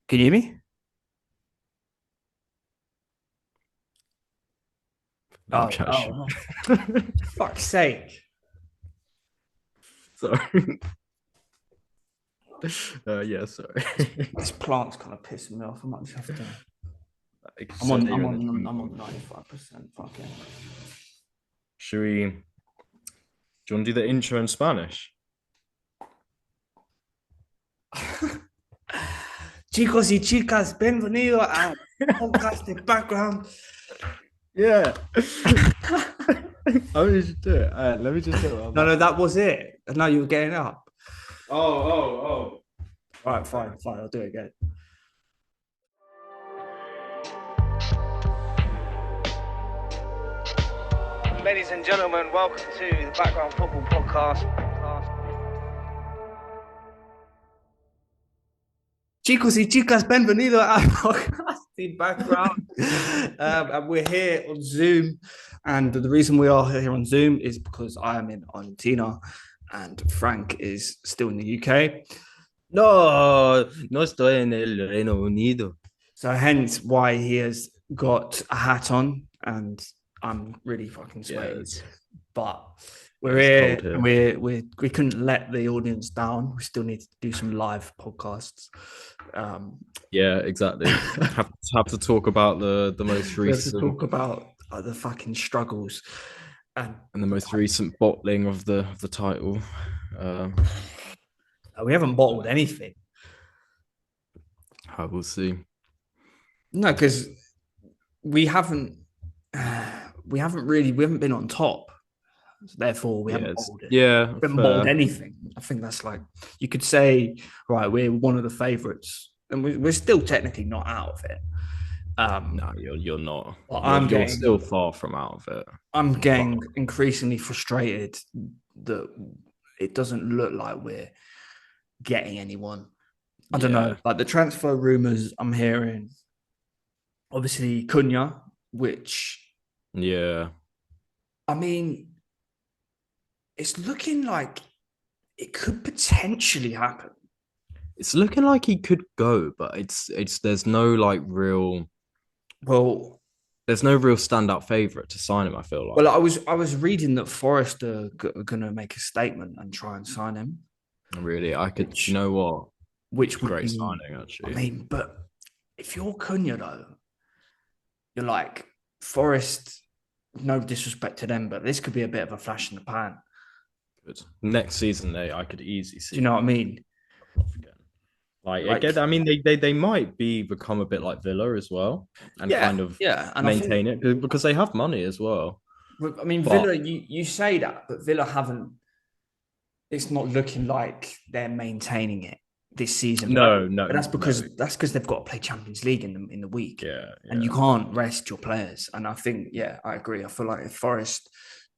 Can you hear me? No, Oh, chat shit. oh, fuck's sake. Sorry. Yeah, sorry. This plant's kind of pissing me off. I might just have to. Like you I'm said, on. you're I'm in the on. team I'm call. on 95%. Fucking. Should we? Do you want to do the intro in Spanish? Chicos y chicas, bienvenido a podcast de background. Yeah. How did you do it? Let me just do it on No, that. no, that was it. No, you were getting up. Oh. Right, fine, fine. I'll do it again. Ladies and gentlemen, welcome to the Background Football Podcast. Chicos y chicas, bienvenido a podcast in background. And we're here on Zoom. And the reason we are here on Zoom is because I am in Argentina and Frank is still in the UK. No estoy en el Reino Unido. So hence why he has got a hat on and I'm really fucking sweaty. Yes. But Yeah, we're it's here cold here. and we couldn't let the audience down. We still need to do some live podcasts. Yeah, exactly. Have to talk about the most We have to recent talk about the fucking struggles and and the most recent bottling of the title. Um, we haven't bottled anything. I will see. No, because we haven't we haven't been on top. So therefore, we haven't Yes. bottled it. Yeah, We haven't bottled fair. anything. I think that's like you could say, right, we're one of the favourites, and we're still technically not out of it. No, you're not. But You're still far from out of it. I'm But getting increasingly frustrated that it doesn't look like we're getting anyone. I don't know, yeah, like the transfer rumors I'm hearing. Obviously, Cunha, which yeah. I mean, it's looking like it could potentially happen. It's looking like he could go, but it's Well, there's no real standout favorite to sign him. I feel well, like I was reading that Forest are going to make a statement and try and sign him, really, I could. Do you which know what? which would Great be, signing, I actually. mean, but if you're Cunha though, you're like Forest. No disrespect to them, but this could be a bit of a flash in the pan. Good. Next season, I could easily Do you see know him what I mean? off again. Like Like, again, I mean, they might become a bit like Villa as well, and yeah, kind of yeah, and I think maintain it because they have money as well. I mean But Villa. You say that, but Villa haven't. It's not looking like they're maintaining it this season. But that's no. because they've got to play Champions League in the week, Yeah, and you yeah. can't rest your players. And I think, yeah, I agree. I feel like if Forest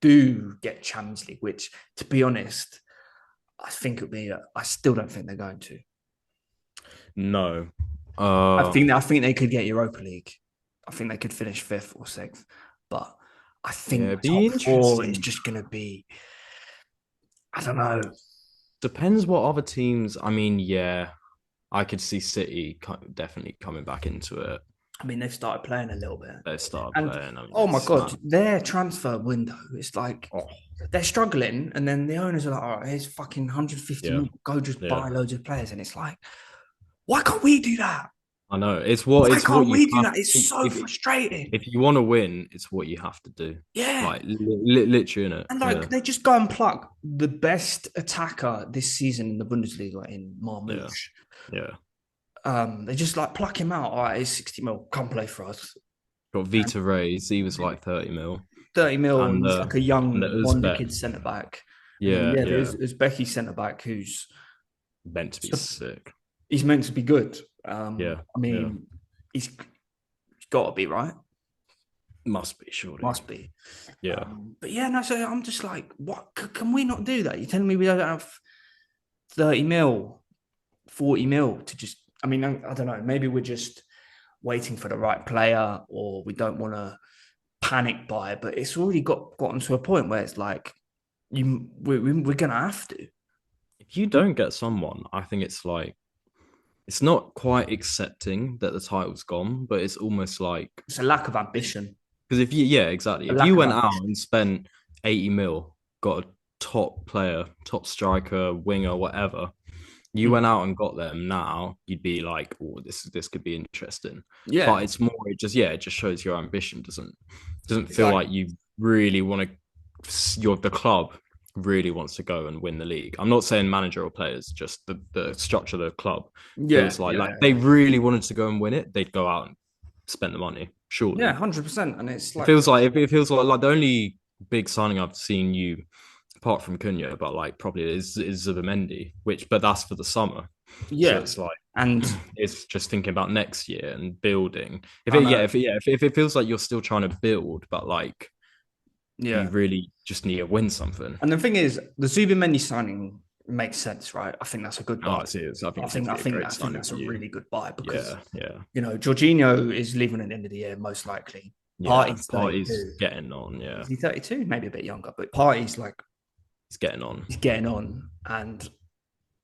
do get Champions League, which to be honest, I think it would be. I still don't think they're going to. No. I think they could get Europa League. I think they could finish fifth or sixth, but I Yeah, think it'd be top four is interesting. just going to be. I don't know. Depends what other teams. I mean, yeah, I could see City definitely coming back into it. I mean, they've started playing a little bit. They start And playing. I mean, oh my it's mad. god, their transfer window is like Oh, they're struggling, and then the owners are like, "All right, here's fucking 150 yeah, mil. Go just yeah. buy loads of players." And it's like, why can't we do that? I know. Why It's what can't you we do have. that? It's so frustrating. If you want to win, it's what you have to do. Yeah, Like literally in it. and Yeah, like they just go and pluck the best attacker this season in the Bundesliga in yeah, Marmoush. yeah. They just like pluck him out. All right, he's 60 mil. Come play for us. Got And Vita Reyes. He was like 30 mil, 30 mil, and and he's like a and the young Uzbek. wonder-kid centre back. And then Yeah, yeah, yeah. there's Becky centre back who's Meant to be sick. he's meant to be good. Yeah, I yeah. mean, he's got to be right. Must be surely. Must be. Yeah. But yeah, no. So I'm just like, what? Can we not do that? You're telling me we don't have 30 mil, 40 mil to just? I mean, I don't know. Maybe we're just waiting for the right player, or we don't want to panic buy. But it's already gotten to a point where it's like, we're gonna have to. If you don't get someone, I think it's not quite accepting that the title's gone, but it's almost like It's a lack of ambition. because if you yeah, exactly. A If you lack of went out ambition. and spent 80 mil, got a top player, top striker, winger, whatever, you Mm. went out and got them now, you'd be like, oh, this could be interesting. But Yeah, it's more it just shows your ambition, doesn't it's feel like like you really want to you're the club really wants to go and win the league. I'm not saying manager or players, just the structure of the club yeah, feels like yeah, they really wanted to go and win it, they'd go out and spend the money, yeah, surely. 100%. And it's It like, feels like the only big signing I've seen you apart from Cunha, but like probably is Zubimendi, but that's for the summer. So yeah, it's like and it's just thinking about next year and building. I know, If it feels like you're still trying to build, but like you yeah. really just need to win something. And the thing is, the Zubimendi signing makes sense, right? I think that's a good Oh, buy. I see. I think I it's going think to I be a think great I think signing that's for a you. really good buy because Yeah, yeah, Jorginho is leaving at the end of the year, most likely. yeah. Party's Party's 32. getting on. Is Yeah, he 32? Maybe a bit younger, but Party's like he's getting on. he's getting on, and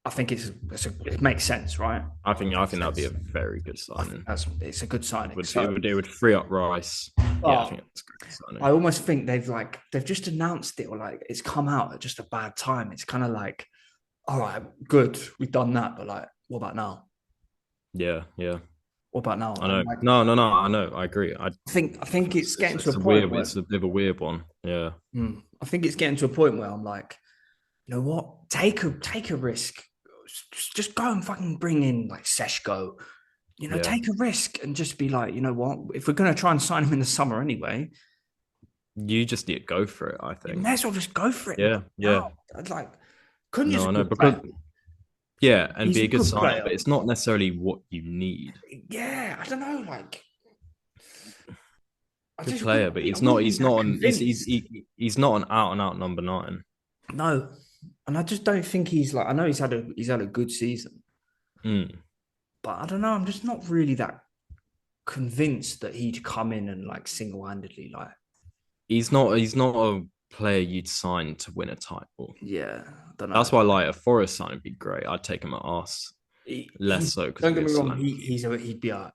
I think it makes sense, right? I Makes think that'd be a sense. very good I think signing. it's a good signing. It So, would free up Rice. Yeah, I but think it's a great I signing. almost think they've just announced it or like it's come out at just a bad time. It's kind of like, all right, good, we've done that, but like, what about now? Yeah, yeah. What about now? I And know. like, No. I know. I agree. I think it's getting to a It's a point where it's a bit of a weird one. Yeah. I think it's getting to a point where I'm like, you know what? Take a risk. Just go and fucking bring in like Seshko. You know, Yeah. take a risk and just be like, you know what? If we're gonna try and sign him in the summer anyway, You just need to go for it, I you think. may as well just go for it Yeah. now. Yeah. I'd like, Cunha's No, a I know. good Because player. yeah, and He's be a a good good signing, player. but it's not necessarily what you need. Yeah, I don't know. Like, I Good just player, but I wouldn't be he's that not on convinced. he's not an out and out number nine. No, and I just don't think he's like. I know he's had a good season, Mm. but I don't know. I'm just not really that convinced that he'd come in and like single handedly like. He's not a player you'd sign to win a title. Yeah, I don't know. That's why like a Forest sign would be great. I'd take him at us. Less so because Don't we get have me wrong. Solanke. He'd be a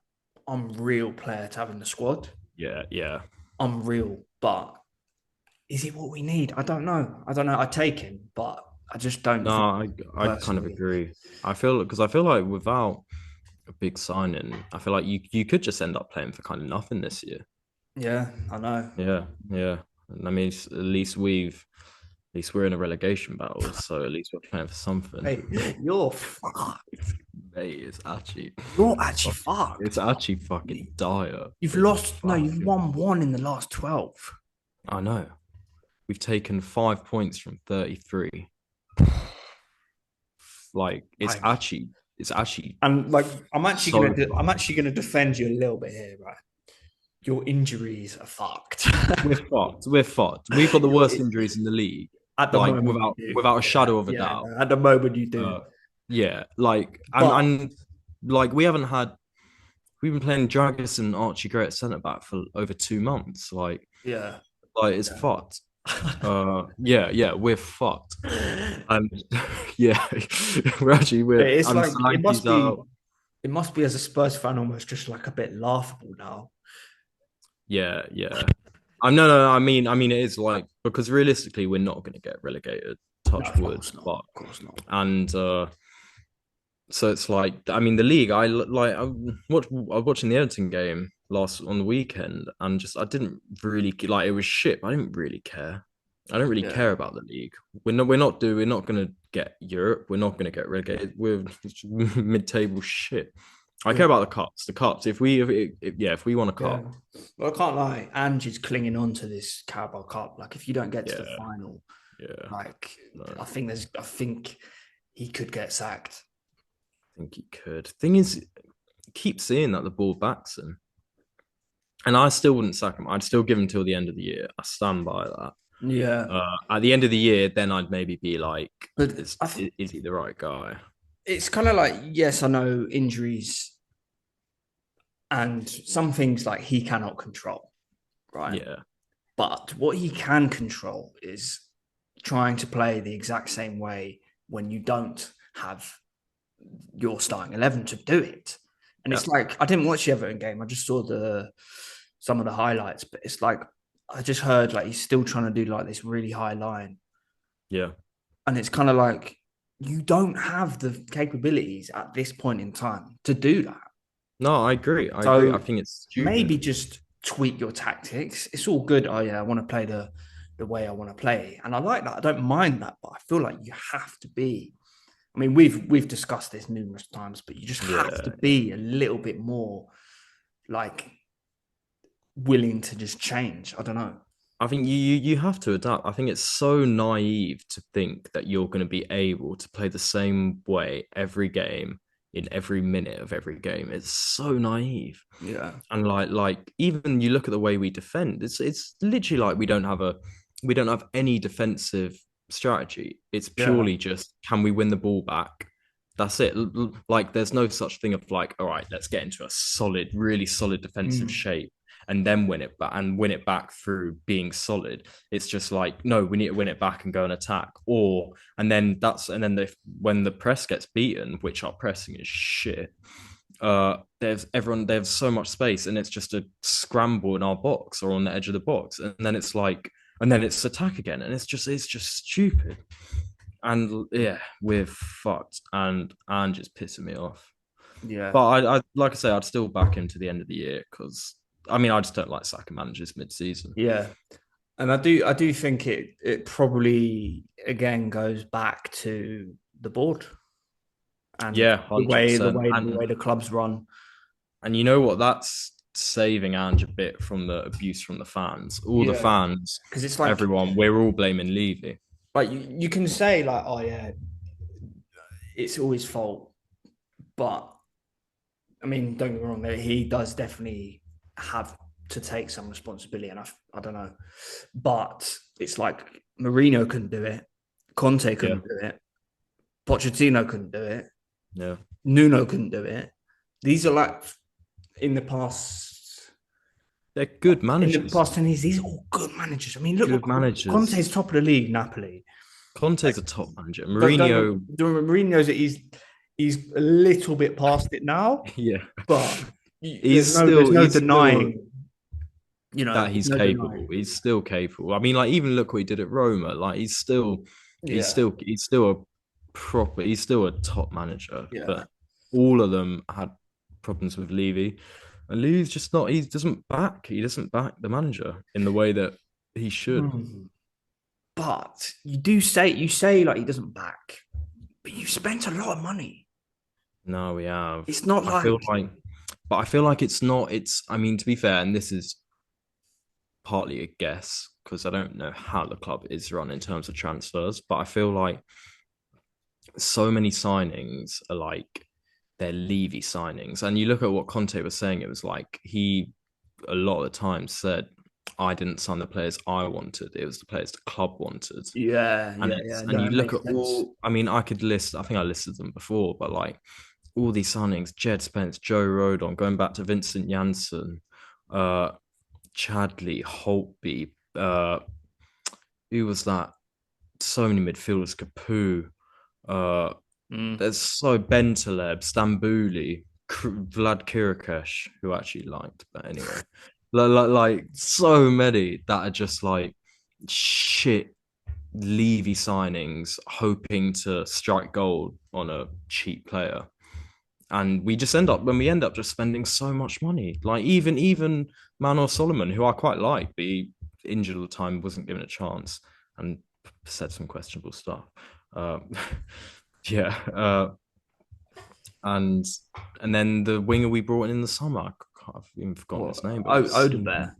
unreal player to have in the squad. Yeah, yeah. Unreal, but is it what we need? I don't know. I don't know. I take him, but I just don't No, think I kind of personally. agree. I feel like without a big signing, I feel like you could just end up playing for kind of nothing this year. Yeah, I know. Yeah, yeah. And I mean, at least we're in a relegation battle, so at least we're playing for something. Hey, you're fucked. Mate, You're actually it's fucked. actually fucking dire. You've It's lost. No, you've fucking. won one in the last 12. I know. We've taken 5 points from 33. Like Like, it's actually and like, so I'm fucked. actually gonna defend you a little bit here, right? Your injuries are fucked. We're fucked. We're fucked. We've got the worst injuries in the league, At the like moment, you do. without a Yeah, shadow of a yeah. doubt. No, at the moment, you do. Uh, yeah, like But and like we've been playing Dragus and Archie Gray at centre back for over 2 months. yeah, Like it's yeah. fucked. Yeah, we're fucked. And yeah, It's and like Solanke's out. it must be as a Spurs fan almost just like a bit laughable now. Yeah, yeah. No. I mean, it is like because realistically, we're not going to get relegated. No, Touch of wood, course not. but Of course not. and so it's like I mean, the league. I was watching the Everton game last on the weekend, and just I didn't really like it was shit. I didn't really care. I don't really Yeah, care about the league. We're not going to get Europe. We're not going to get relegated. We're mid-table shit. I yeah, care about the cups. The cups. If we want a yeah. cup, Well, I can't lie. Ange is clinging on to this Carabao Cup. Like, if you don't get to the yeah, final, yeah. like, No. I think he could get sacked. Think he could. Thing is, keep seeing that the ball backs him, and I still wouldn't sack him. I'd still give him till the end of the year. I stand by that. Yeah, At the end of the year, then I'd maybe be like, but is he the right guy? it's kind of like, yes, I know injuries and some things like he cannot control, right? Yeah, But what he can control is trying to play the exact same way when you don't have your starting 11 to do it. And Yeah. it's like, I didn't watch the Everton game. I just saw some of the highlights, but it's like, I just heard like he's still trying to do like this really high line. Yeah. And it's kind of like, you don't have the capabilities at this point in time to do that. No, I agree. I agree. I So think it's maybe stupid. just tweak your tactics. It's all good. Oh yeah, I want to play the way I want to play, and I like that. I don't mind that, but I feel like you have to be. I mean, we've discussed this numerous times, but you just have to Yeah. be a little bit more like willing to just change. I don't know. I think you have to adapt. I think it's so naive to think that you're going to be able to play the same way every game in every minute of every game. It's so naive. Yeah, And like even you look at the way we defend, it's literally like we don't have any defensive strategy. It's yeah, purely just can we win the ball back? That's it. Like there's no such thing of like, all right, let's get into a solid, really solid defensive mm, shape and then win it back through being solid. It's just like, no, we need to win it back and go and attack. Or and then when the press gets beaten, which our pressing is shit, there's so much space and it's just a scramble in our box or on the edge of the box, and then it's like and then it's attack again, and it's just stupid. And yeah, we're fucked, and just pissing me off. yeah, But I like I say, I'd still back him to the end of the year because I mean I just don't like sacking managers mid-season. yeah. And I do think it probably again goes back to the board and Yeah, the way the 100%. way the And way the clubs run. you know what? That's saving Ange a bit from the abuse from the fans. All the Yeah, fans, because it's like we're all blaming Levy. you can say like, oh yeah, it's all his fault, but I mean, don't get me wrong, he does definitely have to take some responsibility, and I don't know, but it's like Mourinho couldn't do it, Conte Yeah, couldn't do it, Pochettino couldn't do it, yeah. Nuno couldn't do it. These are like in the past. They're good In the managers. past 10 years, these are all good managers. I mean, look Good what managers. Conte's top of the league, Napoli. Like, Conte's a top manager. don't Mourinho, Mourinho's that he's a little bit past it now, yeah, but there's no he's still denying, that there's he's no capable. denying. He's still capable. I mean, like even look what he did at Roma. Like Yeah, he's still a he's still a top manager. yeah. But all of them had problems with Levy, and Levy's just not. He doesn't back the manager in the way that he should. Hmm. But you say like he doesn't back, but you've spent a lot of money. No, we have. It's not I feel like like, but I feel like it's not. It's. I mean, to be fair, and this is partly a guess because I don't know how the club is run in terms of transfers, but I feel like so many signings are like they're Levy signings. And you look at what Conte was saying, it was like he a lot of the time said, I didn't sign the players I wanted. It was the players the club wanted. yeah, And yeah, yeah. it's and No, you it look makes at sense. all I mean, I think I listed them before, but like all these signings, Jed Spence, Joe Rodon, going back to Vincent Janssen, uh Chadley, Holtby, who was that? So many midfielders, Capu, uh, Mm. there's so Bentaleb, Stambouli, Vlad Kirikesh, who I actually liked, but anyway, like so many that are just like shit Levy signings, hoping to strike gold on a cheap player, and we just end up just spending so much money. Like even Manor Solomon, who I quite like, but he injured all the time, wasn't given a chance, and said some questionable stuff. Uh, yeah, and then the winger we brought in the summer, I've even forgotten What? his name, but Oh, it's Odebear.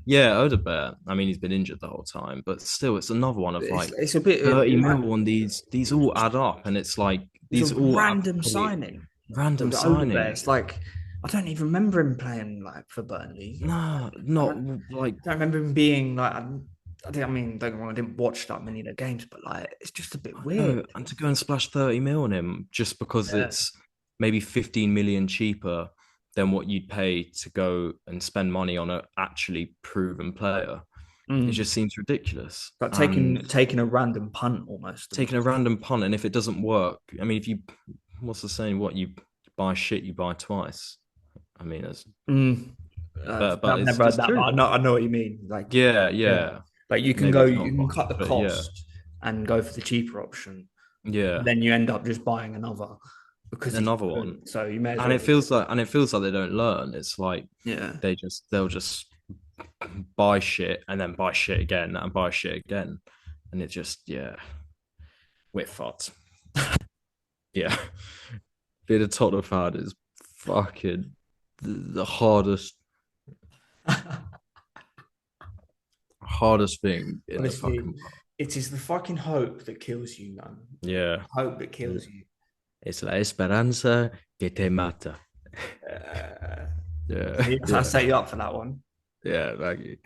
yeah, Odebear. I mean, he's been injured the whole time, but still, it's another one of like It's a bit 30 like mil on these. These all add up, and it's like it's a these all are random probably signing. random Odebear. signings. It's like I don't even remember him playing like for Burnley. No, I not don't, like don't remember him being like. I mean, don't get me wrong, I didn't watch that many of the games, but like, it's just a bit weird. no. And to go and splash 30 mil on him just because Yeah. it's maybe 15 million cheaper than what you'd pay to go and spend money on a actually proven player. It Mm. just seems ridiculous. Like And taking a random punt almost. taking a random punt, and if it doesn't work, I mean, if you what's the saying? What you buy shit, you buy twice. I mean, it's Mm. but I've it's never heard just that, but true. I know what you mean. Like, Yeah, yeah, yeah. like you can Maybe go, it's you not can quite, cut the but yeah, cost and go for the cheaper option. yeah. Then you end up just buying another because it's Another one, good. So you may as and well. it feels like they don't learn. It's like Yeah. they'll just buy shit and then buy shit again and buy shit again, and it just yeah, we're fucked. Yeah, being a Tottenham fan is fucking the hardest thing in the Honestly, fucking world. it is the fucking hope that kills you, man. Yeah, Hope that kills you. it's la esperanza que te mata. Uh, Yeah, I yeah, set you up for that one. yeah. Thank you.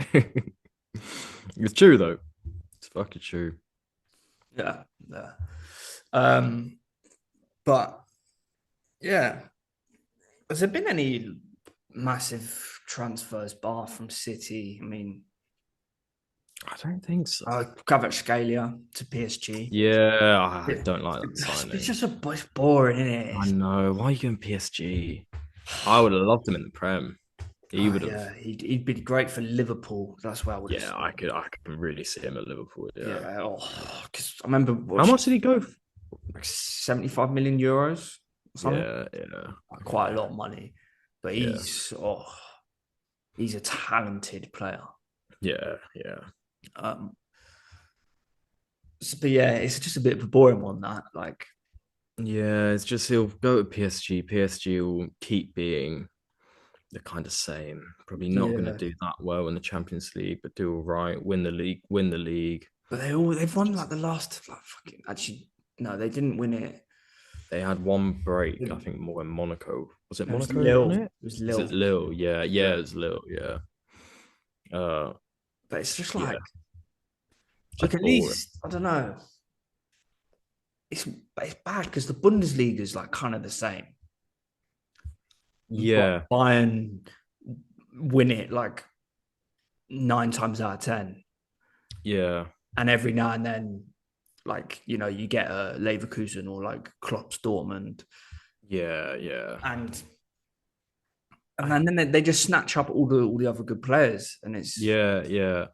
It's true though. It's fucking true. Yeah, yeah. Um, but yeah, has there been any massive transfers bar from City? I mean, I don't think so. Kvaratskhelia to PSG. Yeah, I It- don't like that it's signing. just it's boring, isn't it? I know. Why are you going PSG? I would have loved him in the Prem. He Oh would have. yeah, he'd be great for Liverpool. That's where I would have. Yeah, I could really see him at Liverpool. Yeah. Yeah, because I remember How watching much did he go? like 75 million euros or something. Yeah, yeah, Quite a lot of money, but yeah, he's a talented player. yeah, yeah. Um, but yeah, it's just a bit of a boring one that like Yeah, it's just he'll go to PSG. PSG will keep being the kind of same. Probably not going to yeah, do that well in the Champions League, but do all right. Win the league. Win the league. but they've won like the last like fucking actually no they didn't win it. They had one break, I It think, more in Monaco. Was it was Monaco won Lille. It it? was Was it Lille. Lille? Yeah, yeah, Yeah, it's Lille. Yeah, uh, but it's just yeah, like just at boring. least I don't know. It's bad because the Bundesliga is like kind of the same. But Yeah, Bayern win it like 9 times out of 10. yeah, And every now and then, like, you get a Leverkusen or like Klopp's Dortmund. yeah, yeah. And and I, then they just snatch up all the other good players. And it's yeah, yeah.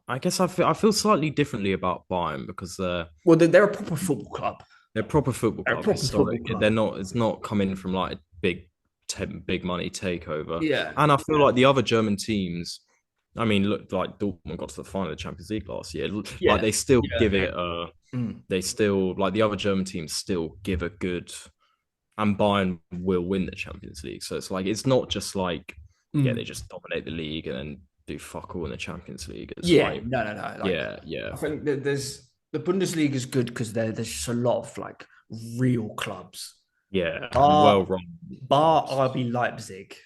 I guess I feel slightly differently about Bayern because well, they're a proper football club. they're a proper football They're a club, proper football historic. club. They're not. It's not coming from like a big money takeover. Yeah. And I feel Yeah. like the other German teams. I mean, look, like Dortmund got to the final of the Champions League last year. Like Yeah. they still Yeah. give it Mm. they still like the other German teams still give a good and Bayern will win the Champions League. So it's like it's not just like yeah, Mm. they just dominate the league and then do fuck all in the Champions League. It's Yeah. like No, no, no. Like, yeah, yeah, I think that there's the Bundesliga is good because there's just a lot of like real clubs. yeah, and well Bar run Bar clubs. RB Leipzig.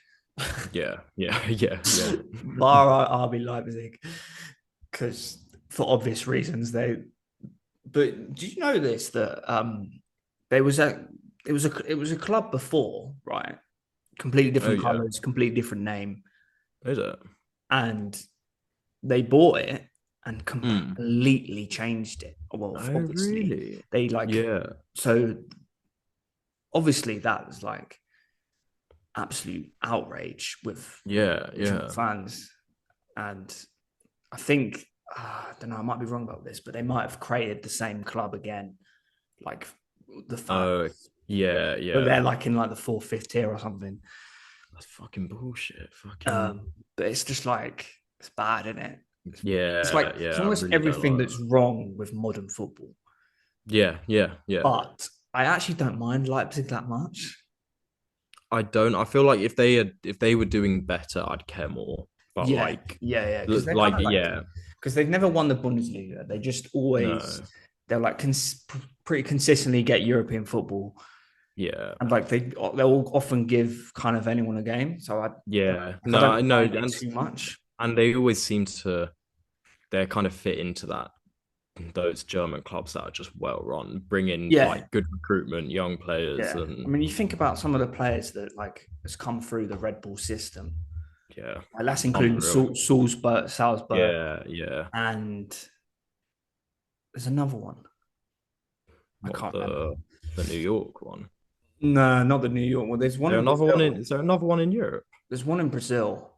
Yeah, yeah, yeah, yeah. Bar RB Leipzig. Because for obvious reasons but did you know this that there was a it was a club before, right? Completely Oh different yeah. colors, completely different name. Is it? And they bought it and Mm. completely changed it. Well, Oh obviously, really? they like Yeah, so obviously that was like absolute outrage with yeah, original yeah. fans. And I think I don't know, I might be wrong about this, but they might have created the same club again, like the fans. Oh yeah, But yeah. they're like in like the fourth, fifth tier or something. That's fucking bullshit. Fucking But it's just like it's bad, isn't it? It's like yeah, it's yeah. I almost really don't everything like that's that. wrong with modern football. Yeah, yeah, yeah. But I actually don't mind Leipzig that much. I don't. I feel like if they were doing better, I'd care more. But Yeah, yeah, yeah. Because they're kind like of like yeah, because they've never won the Bundesliga. They just always no, they're like pretty consistently get European football, yeah, and like they'll often give kind of anyone a game. So yeah, I no, don't I know, mind it too much. and they always seem to they kind of fit into that those German clubs that are just well run, bring in Yeah, like good recruitment, young players, yeah. I and mean, you think about some of the players that like has come through the Red Bull system. yeah, Like, that's including unreal. Salzburg, Yeah, yeah. and there's another one. I What can't remember. the New York one? No, not the New York one. There's one There in another one in? Brazil. Is there another one in Europe? There's one in Brazil.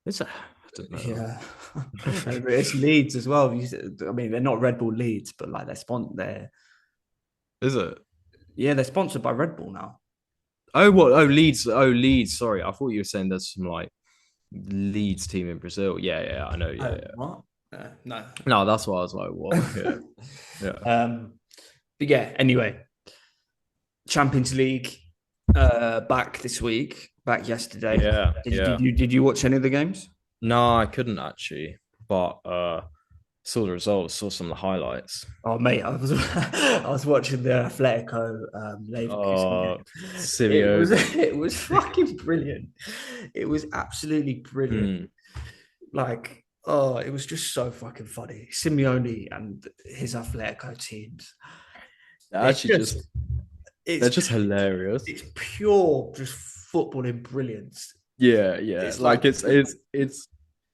Is there? I don't know. Yeah, and it's Leeds as well. I mean, they're not Red Bull Leeds, but like Is it? yeah, they're sponsored by Red Bull now. Oh, what? Oh, Leeds. Oh, Leeds. Sorry, I thought you were saying there's some like Leeds team in Brazil. Yeah, yeah, I know. Yeah, Oh, yeah. what? No. No, that's why I was like, what? Yeah, yeah, um, but yeah. Anyway, Champions League back this week, back yesterday. yeah, yeah. Did you watch any of the games? No, I couldn't actually, but saw the results, saw some of the highlights. Oh mate, I was I was watching the Atletico Leverkusen Uh, game. It was Simeone. it was fucking brilliant. It was absolutely brilliant. Hmm. Like, oh, it was just so fucking funny. Simeone and his Atletico teams. They're It's actually just just they're it's just hilarious. it's pure just footballing brilliance. Yeah, yeah. It's like Like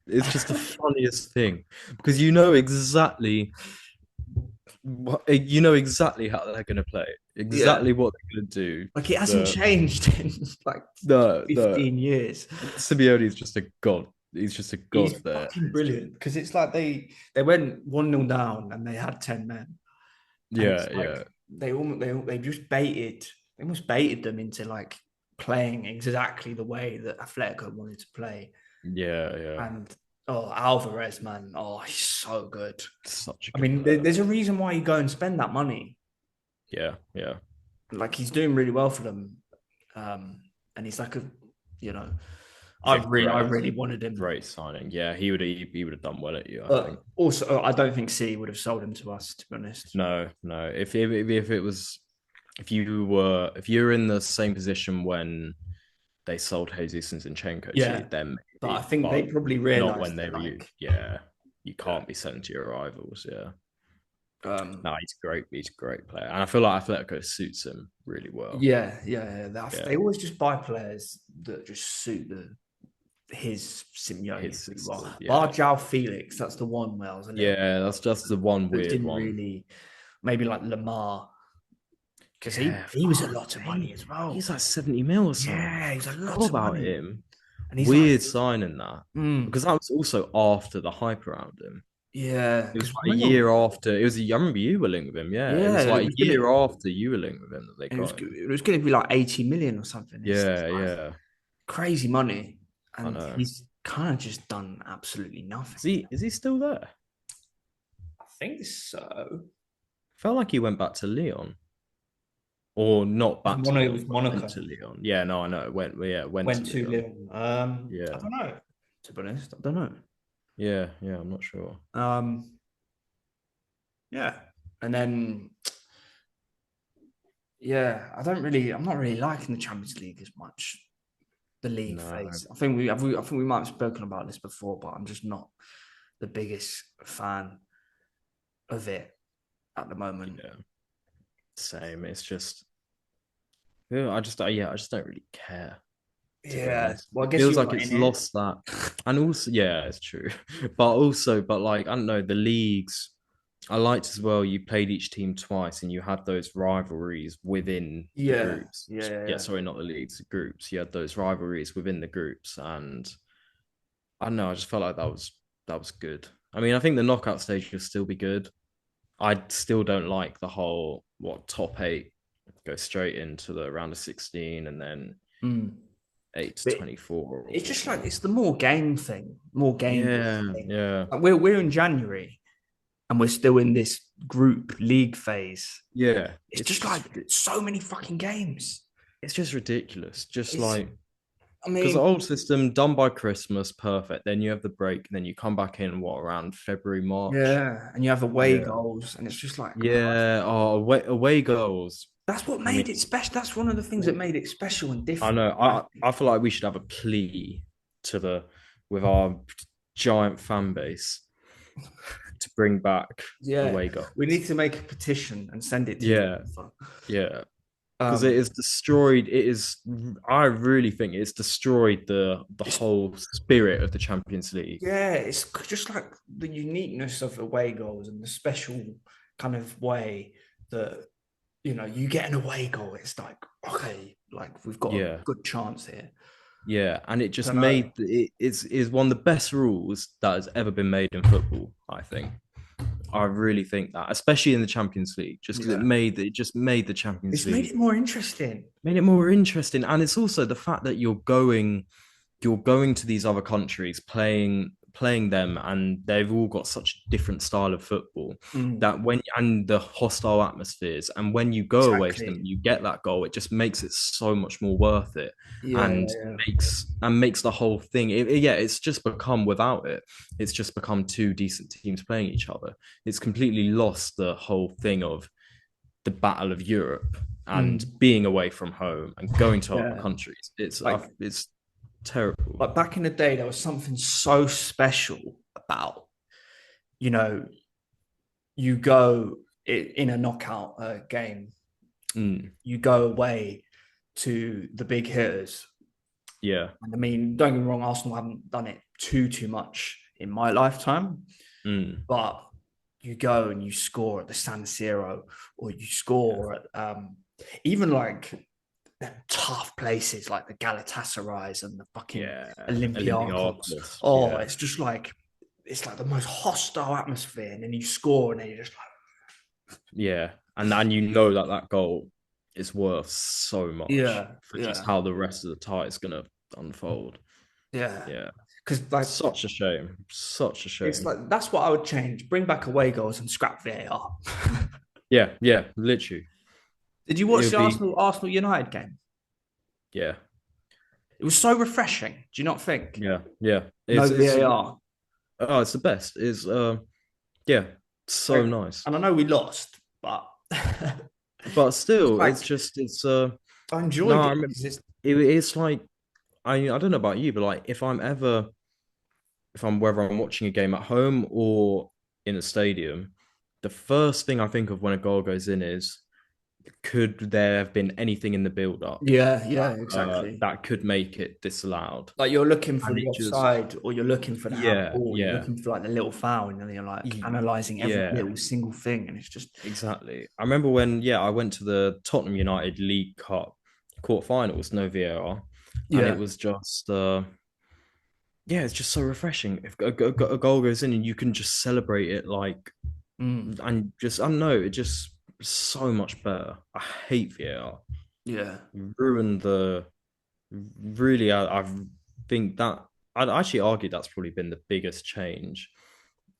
it's just the funniest thing because you know exactly you know exactly how they're gonna play, yeah, exactly what they're gonna do. like it hasn't The changed in like the 15 years. Simeone is just a god. He's just a He's god there. fucking brilliant because it's like they went 1-0 down and they had 10 men. And it's Yeah, like yeah, they just they almost baited them into like playing exactly the way that Atletico wanted to play. yeah, yeah. And oh, Alvarez, man, oh, he's so good. Such a I good mean, player. there's a reason why you go and spend that money. Yeah, yeah. Like he's doing really well for them, and he's like a, you know, It's a I great, really wanted him. great signing. Yeah, he would have done well at you, I think. But also, I don't think City would have sold him to us, to be honest. No, no. If it was if you were in the same position when they sold Jesus and Zinchenko to you, Yeah, then but I maybe, think they but probably not realised when they that, were you. like, Yeah, you yeah, can't be selling to your rivals. Yeah, um, no, he's great. He's a great player, and I feel like Atletico suits him really well. yeah. They Yeah, always just buy players that just suit his his Simeone really well. system. Bar Yeah, João Felix, that's the one where I was a little yeah. That's just the one that weird didn't one. really, maybe like Lamar, because Yeah, he was a fuck, lot of money as he's well. like 70 mil or something. Yeah, he was a Forgot lot of about money, him. and he's like, Weird signing that mm, because that was also after the hype around him. yeah, It was because like a year after. It was. I remember you were linked with him. Yeah, it yeah, was it like a was gonna, year after you were linked with him that they got him. it was going to be like 80 million or something. It's Yeah, like yeah. crazy money, I and know. he's kind of just done absolutely nothing. Is he still there? I think so. Felt like he went back to Leon, or not back to It Leon, was but went Monaco. to Leon. Yeah, no, I know. It went. Yeah, went to Went to Leon. Lyon. I Yeah, don't know. To be honest, I don't know. yeah, yeah. I'm not sure. Yeah, and then yeah, I'm not really liking the Champions League as much. The league No. phase. I think we might have spoken about this before, but I'm just not the biggest fan of it at the moment. Yeah, same. It's just. Yeah, I just don't really care. To be Yeah. honest. Well, I It guess feels you're like not it's in it. lost that. And also, yeah, it's true. But like, I don't know, the leagues, I liked as well, you played each team twice and you had those rivalries within the Yeah. groups. Yeah, Yeah. sorry, not the leagues, the groups. You had those rivalries within the groups. And I don't know, I just felt like that was good. I mean, I think the knockout stage will still be good. I still don't like the whole top eight go straight into the round of 16 and then Mm. 8 to But 24 or it's just like whatnot. it's the more game thing, more game Yeah, thing. yeah, Like we're in January and we're still in this group league phase. yeah. It's just like so many fucking games. It's just ridiculous. Just It's like I because the mean, old system done by Christmas, perfect. Then you have the break, and then you come back in what around February, March. yeah, and you have away Yeah, goals, and it's just like yeah. Oh, away goals. that's what I mean, made it special. That's one of the things that made it special and I different. know. I I think. feel like we should have a plea to the with our giant fan base to bring back Yeah, away we goals. need to make a petition and send it to Yeah, UEFA. yeah. Because it Um, is destroyed. It is. I really think it's destroyed the it's whole spirit of the Champions League. yeah, it's just like the uniqueness of away goals and the special kind of way that you get an away goal. It's like, okay, like we've got a Yeah, good chance here. yeah, and it I just don't know. made it is one of the best rules that has ever been made in football. I think. I really think that, especially in the Champions League, just because Yeah. it just made the Champions It's made League it more interesting. made it more interesting, and it's also the fact that you're going to these other countries playing them, and they've all got such a different style of football Mm, that when and the hostile atmospheres, and when you go away to them exactly. you get that goal, it just makes it so much more worth it, Yeah, and yeah, makes the whole thing yeah, it's just become, without it, it's just become two decent teams playing each other. It's completely lost the whole thing of the battle of Europe yeah. and being away from home and going to other Yeah. countries. Like It's terrible. like back in the day, there was something so special about, you know, you go in a knockout game, Mm, you go away to the big hitters. yeah. And I mean, don't get me wrong, Arsenal haven't done it too much in my lifetime, Mm, but you go and you score at the San Siro, or you yeah. score at even like tough places like the Galatasarays and the fucking Yeah. Olympiacos. Olympiacos. Oh, Yeah. it's like the most hostile atmosphere, and then you score, and then you're just Yeah. And you know that that goal is worth so like, much yeah, for just yeah, how the rest of the tie is going to unfold. yeah. Yeah. Because like Such a shame. Such a it's shame. like that's what I would change. Bring back away goals and scrap VAR. Yeah. Yeah. Literally. Did you It watch would the be, Arsenal United game? yeah. It was so refreshing. Do you not think? Yeah. Yeah. No It's, VAR. oh, it's the best. Yeah. So Like, nice. and I know we lost, but But still, like it's just, I no, enjoyed I it remember because it's it's like, I don't know about you, but like if I'm whether I'm watching a game at home or in a stadium, the first thing I think of when a goal goes in is, could there have been anything in the build up yeah, exactly. that could make it disallowed? Like you're looking for And the it just, offside, or you're looking for the yeah, handball, you're yeah, looking for like the little foul, and then you're like analyzing every yeah, little single thing, and it's just exactly. I remember when, yeah, I went to the Tottenham United League Cup quarterfinals, no VAR, and it yeah, was just, yeah, it's just so refreshing. If a goal goes in and you can just celebrate it, like, mm, and just, I don't know, it just so much better. I hate VAR. yeah, Ruined the really. I think that I'd actually argue that's probably been the biggest change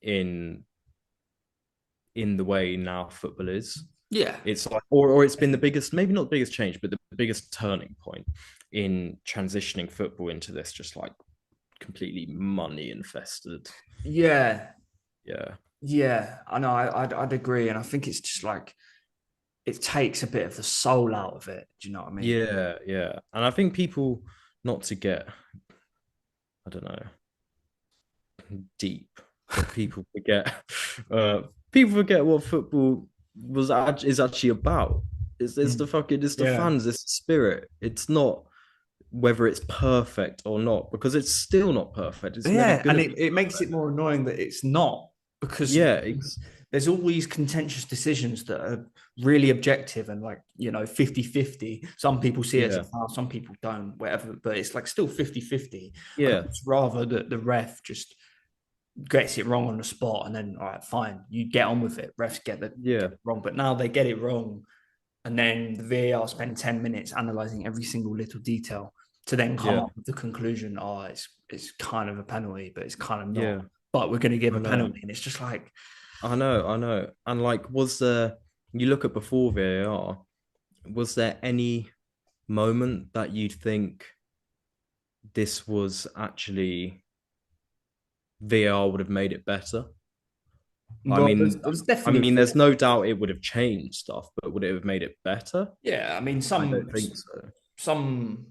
in the way now football is. yeah, It's like, or it's been the biggest, maybe not the biggest change, but the biggest turning point in transitioning football into this just like completely money infested. yeah, Yeah. yeah. I know, I'd agree, and I think it's just like it takes a bit of the soul out of it. Do you know what I mean? Yeah, yeah. And I think people, not to get, I don't know, deep, but people forget what football is actually about. It's the Mm. fucking, it's the Yeah, fans, it's the spirit. It's not whether it's perfect or not, because it's still not perfect. It's never yeah, and gonna be it makes it perfect. more annoying that it's not because Yeah, there's all these contentious decisions that are really objective and like 50-50. Some people see it as a yeah, foul, some people don't, whatever, but it's like still 50-50. I'd yeah, just rather that the ref just gets it wrong on the spot, and then all right, fine, you get on with it. Refs yeah, get it wrong, but now they get it wrong, and then the VAR spend 10 minutes analyzing every single little detail to then come yeah, up with the conclusion, oh, it's kind of a penalty, but it's kind of not. yeah. But we're going to give I a know, penalty, and it's just like, I know. And like, was there? You look at before VAR. Was there any moment that you'd think this was actually VR would have made it better? I well, mean, there's definitely, there's no doubt it would have changed stuff, but would it have made it better? yeah. I mean, I don't think so. some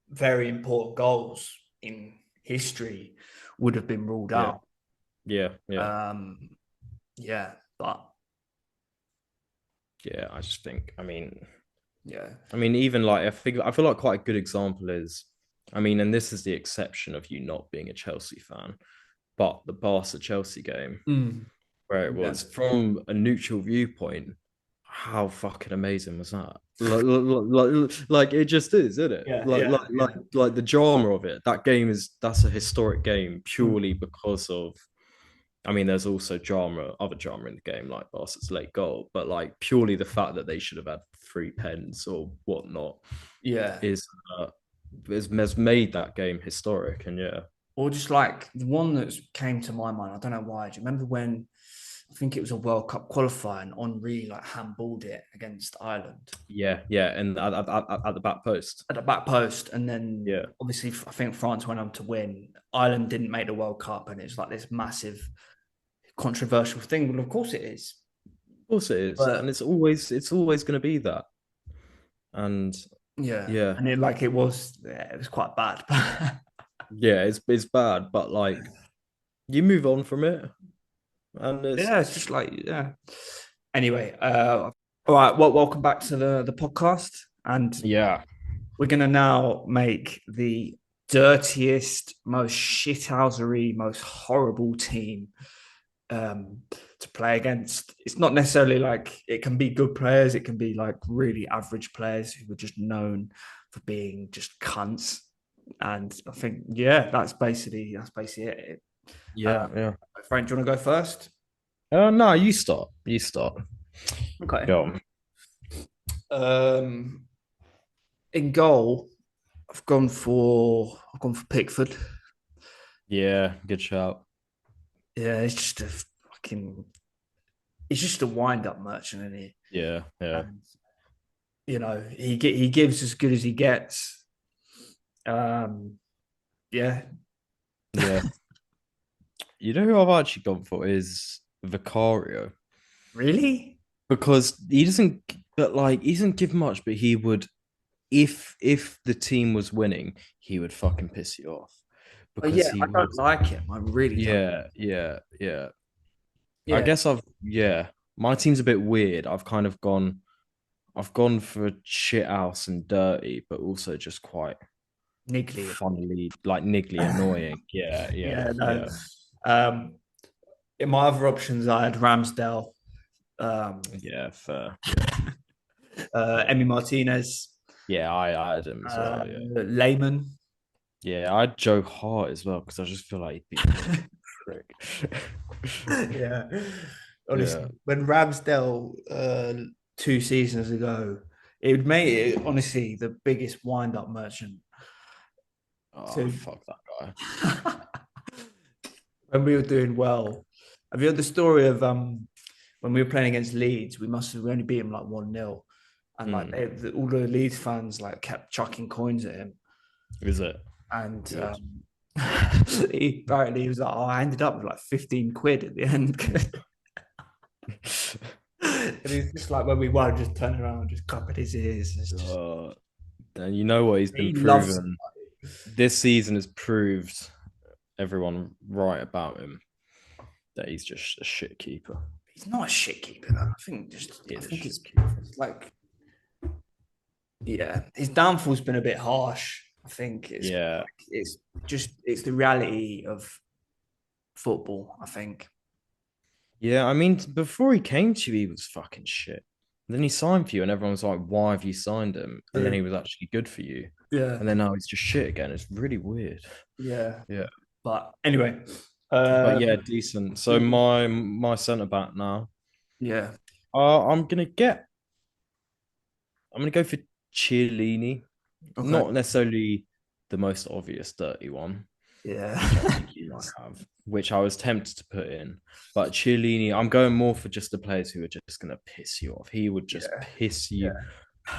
very important goals in history would have been ruled Yeah, out. yeah, yeah, Um, yeah, but yeah. I just think, yeah, even like I feel like quite a good example is, and this is the exception of you not being a Chelsea fan, but the Barca Chelsea game mm, where it yeah, was from a neutral viewpoint. how fucking amazing was that? Like it just is, isn't it? Yeah, yeah, yeah. Like the drama of it. That's a historic game Mm. purely because of. I mean, there's also other drama in the game, like Barca's late goal, but like purely the fact that they should have had 3 pens or whatnot Yeah. is uh, has made that game historic. And yeah, Or just like the one that came to my mind, I don't know why. Do you remember when I think it was a World Cup qualifying, Henri like handballed it against Ireland yeah, and at the back post, at the back post, and then yeah, obviously I think France went on to win. Ireland didn't make the World Cup, and it's like this massive controversial thing. Well, of course it is, of course it is, and but it's always going to be that. And yeah, yeah, and it was quite bad. yeah, it's bad, but like you move on from it, and it's Yeah, it's just like yeah. Anyway, all right. Well, welcome back to the podcast, and yeah, we're gonna now make the dirtiest, most shithousery, most horrible team um, to play against. It's not necessarily like it can be good players. It can be like really average players who were just known for being just cunts. And I think yeah, that's basically it. yeah, yeah. Frank, do you want to go first? No, you start. You start. Okay. Go on. Um, in goal, I've gone for Pickford. Yeah, good shout. Yeah, he's just a wind up merchant, isn't he? Yeah, yeah, And he gives as good as he gets. Um, yeah, yeah. You know who I've actually gone for is Vicario really? because he doesn't give much, but he would if the team was winning, he would fucking piss you off But because yeah, he I don't was like him. I really don't. yeah. I Yeah, guess my team's a bit weird. I've gone for shit house and dirty, but also just quite niggly. funnily like niggly annoying. Yeah, yeah, Yeah, no. yeah, Um, in my other options, I had Ramsdale, um, yeah, fair. Yeah, yeah. Emmy Martinez, Yeah, I had him as well. Yeah. Lehman. Yeah, I had Joe Hart as well because I just feel like he'd be a fucking prick. Yeah. Yeah. Honestly, when Ramsdale 2 seasons ago, it would make it honestly the biggest wind-up merchant. Oh, So fuck that guy. when we were doing well, have you heard the story of when we were playing against Leeds? We only beat him like 1-0, and like Mm, all the Leeds fans like kept chucking coins at him, is it and good? he was like, "Oh, I ended up with like 15 quid at the end." And he's just like when we won, just turn around and just covered his ears. It's just uh, and you know what he's been he loves proven this season has proved everyone right about him that he's just a shit keeper. he's not a shit keeper though. He I is a think shit it's keeper. like yeah, his downfall's been a bit harsh. I think Yeah, it's the reality of football. I think. yeah. I mean, before he came to you, he was fucking shit. And then he signed for you, and everyone's like, "Why have you signed him?" And then Yeah, he was actually good for you, yeah, and then now he's just shit again. It's really weird. yeah. Yeah, But anyway, but uh, yeah, decent. So my centre back now. yeah, Uh, I'm gonna get. I'm gonna go for Chiellini. okay, Not necessarily the most obvious dirty one, yeah, which I think you might have, which I was tempted to put in. But Chiellini, I'm going more for just the players who are just going to piss you off. He would just yeah, piss yeah.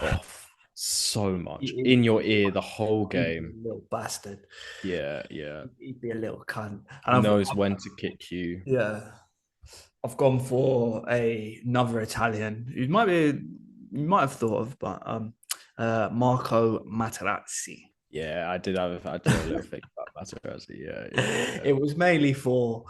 you off so He, much he, in your ear the whole he'd be game. a little bastard. Yeah, yeah. He'd be a little cunt. And Knows when to kick you. yeah, I've gone for another Italian. You might have thought of, but Marco Materazzi. I did have a little thing about Materazzi. Yeah, yeah, yeah. It was mainly for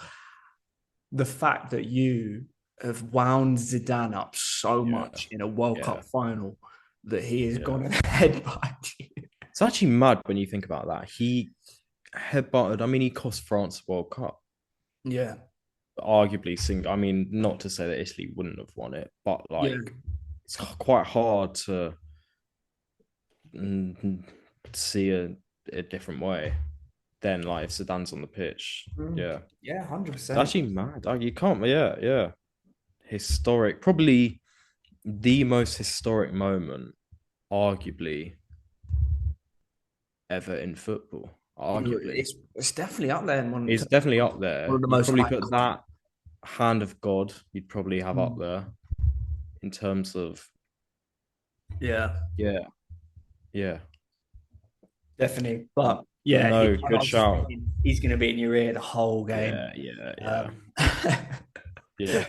the fact that you have wound Zidane up so Yeah, much in a World yeah, Cup final that he has yeah. gone ahead by you. It's actually mad when you think about that. He headbutted, I mean, he cost France the World Cup. Yeah, Arguably, I mean, not to say that Italy wouldn't have won it, but yeah, like it's quite hard to mm, see a different way than like if Zidane's on the pitch. Mm. Yeah, Yeah, it's 100%. actually mad. Like, you can't. Yeah, yeah. Historic, probably the most historic moment, arguably ever in football. Arguably, It's definitely up there in it's definitely up one there. of the You'd most probably put iconic. that hand of God. You'd probably have up Mm. there in terms of Yeah, yeah, yeah. definitely. But But yeah, no, I good was just shout. thinking he's going to be in your ear the whole game. Yeah, yeah, yeah, Um,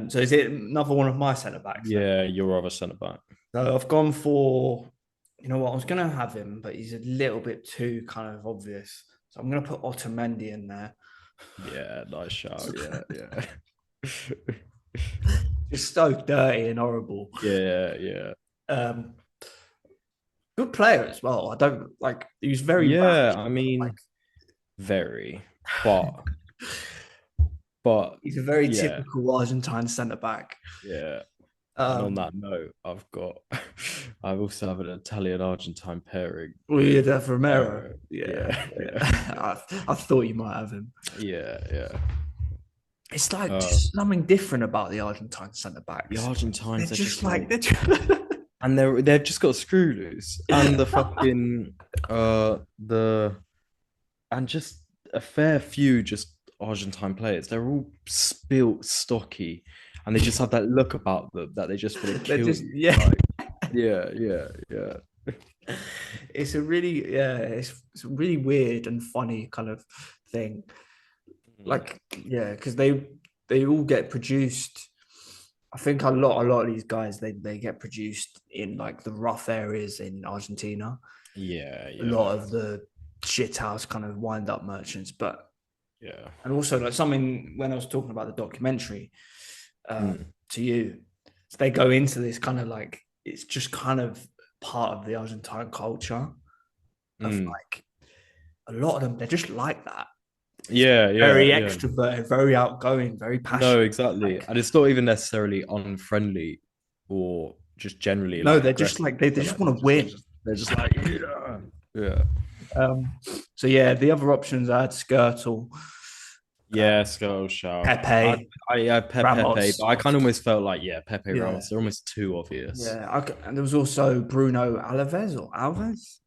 yeah, so is it another one of my centre backs then? yeah. Your other centre back. So I've gone for, you know what, I was going to have him, but he's a little bit too kind of obvious. So I'm going to put Otamendi in there. Yeah, nice shout. Yeah, yeah, Just so dirty and horrible. yeah, yeah, Um, Good player as well. I don't like. He was very yeah. rash. I Like mean, very, but but he's a very yeah, typical Argentine centre back. yeah. And on Um, that note, I've got I also have an Italian Argentine pairing. Weird Romero. Yeah, Yeah, yeah. yeah, I thought you might have him. yeah, yeah. It's like Uh, just something different about the Argentine centre the backs. They're Argentines are just just like like, they're just... and they've just got a screw loose, and the fucking the and just a fair few just Argentine players. They're all spilt, stocky, and they just have that look about them that they just want to they're kill just you. yeah. Like, yeah, yeah, yeah. It's a really it's a really weird and funny kind of thing. Mm. Like yeah, because they all get produced. I think a lot of these guys they get produced in like the rough areas in Argentina. Yeah, A yeah, lot of the shithouse kind of wind up merchants, but yeah. and also like something when I was talking about the documentary Mm. to you, so they go into this kind of like it's just kind of part of the Argentine culture of Mm. like a lot of them they're just like that. It's Yeah, very yeah, yeah. extroverted, very outgoing, very No, passionate. exactly. Like And it's not even necessarily unfriendly or just generally no, like they're just aggressive. like they But just like want to win. they're just like yeah. Yeah. Um, so yeah, the other options I had Skirtle, uh, Yeah, Skull Shout. Pepe, Yeah, Pepe, Ramos. but I kind of almost felt like yeah, Pepe Yeah, Ramos. They're almost too obvious. and there was also Bruno Alves,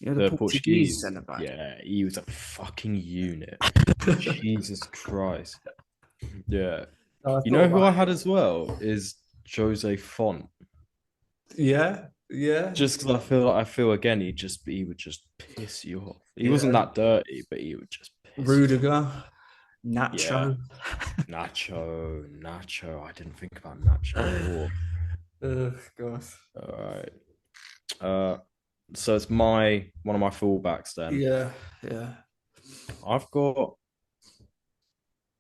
you know, the The Portuguese Portuguese, centre back. yeah, he was a fucking unit. Jesus Christ. Yeah. So I You thought know who about I had as well is Jose Font. yeah, yeah, Just because I feel again, he would just piss you off. He wasn't yeah. that dirty, but he would just piss you off. Rudiger, Yeah. Nacho. Nacho. I didn't think about Nacho at all. Oh gosh. All right. Uh, so it's one of my fullbacks then. Yeah, yeah. I've got.